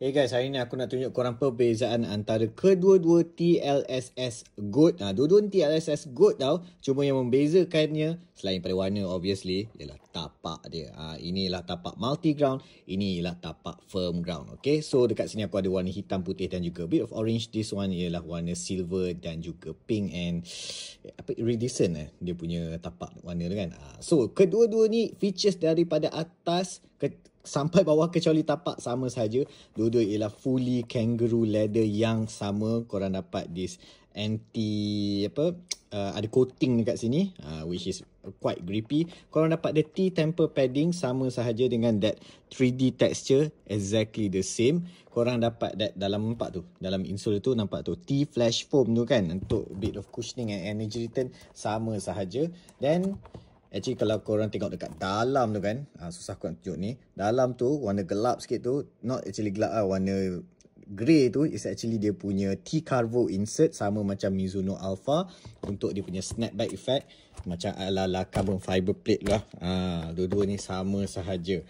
Hey guys, hari ni aku nak tunjuk korang perbezaan antara kedua-dua TLSS Goat. Dua-dua TLSS Goat tau. Cuma yang membezakannya selain pada warna obviously ialah tapak dia. Inilah tapak multi-ground, inilah tapak firm ground. Okay, so dekat sini aku ada warna hitam, putih dan juga bit of orange. This one ialah warna silver dan juga pink and iridescent dia punya tapak warna dia kan. So kedua-dua ni features daripada atas sampai bawah kecuali tapak sama saja. Dua-dua ialah fully kangaroo leather yang sama. Korang dapat this ada coating dekat sini which is quite grippy. Korang dapat the T-temper padding sama sahaja dengan that 3D texture, exactly the same. Korang dapat that dalam dalam insole tu nampak tu T-flash foam tu kan, untuk bit of cushioning and energy return sama sahaja. Then actually kalau korang tengok dekat dalam tu kan, susah aku nak tunjuk ni. Dalam tu warna gelap sikit tu, not actually gelap warna grey tu is actually dia punya T-Carvo insert sama macam Mizuno Alpha untuk dia punya snapback effect macam ala-ala carbon fiber plate lah. Dua-dua ni sama sahaja.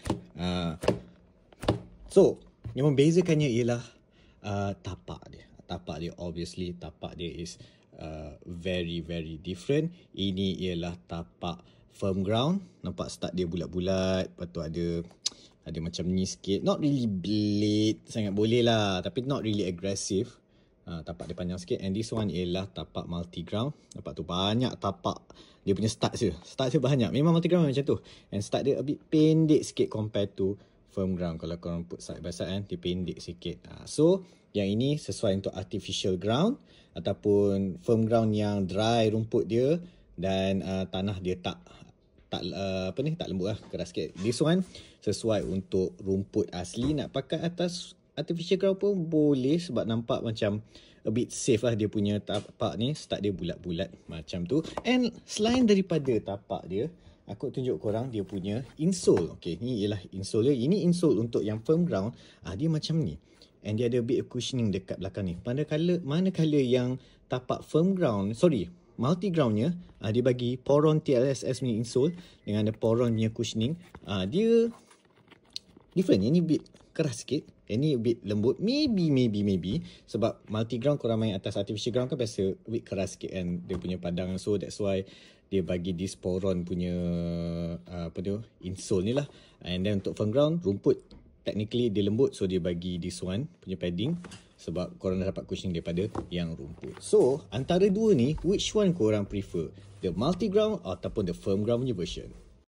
So yang membezakannya ialah tapak dia. Tapak dia obviously tapak dia is very different. Ini ialah tapak firm ground. Nampak start dia bulat-bulat. Lepas tu ada macam ni sikit. Not really blade sangat, boleh lah, tapi not really aggressive. Tapak dia panjang sikit. And this one ialah tapak multi-ground. Nampak tu banyak tapak. Dia punya start dia banyak. Memang multi-ground macam tu. And start dia a bit pendek sikit compared to firm ground. Kalau korang put side by side kan, dia pendek sikit. So yang ini sesuai untuk artificial ground ataupun firm ground yang dry rumput dia dan tanah dia tak lembut lah, keras sikit. This one sesuai untuk rumput asli. Nak pakai atas artificial ground pun boleh sebab nampak macam a bit safe lah. Dia punya tapak ni start dia bulat-bulat macam tu. And selain daripada tapak dia, aku tunjuk korang dia punya insole. Okay, ni ialah insole dia. Ini insole untuk yang firm ground. Dia macam ni. And dia ada a bit of cushioning dekat belakang ni. Manakala yang tapak firm ground, multi-groundnya, dia bagi Poron TLSS punya insole dengan ada Poron punya cushioning. Dia different. Yang ni bit keras sikit, yang ni bit lembut. Maybe sebab multi-ground korang main atas artificial ground kan biasa bit keras sikit kan dia punya padang. So that's why dia bagi this Poron punya insole ni lah. And then untuk firm ground, rumput technically dia lembut, so dia bagi this one punya padding sebab korang dah dapat cushioning daripada yang rumput. So antara dua ni, which one korang prefer? The multi-ground ataupun the firm ground punya version?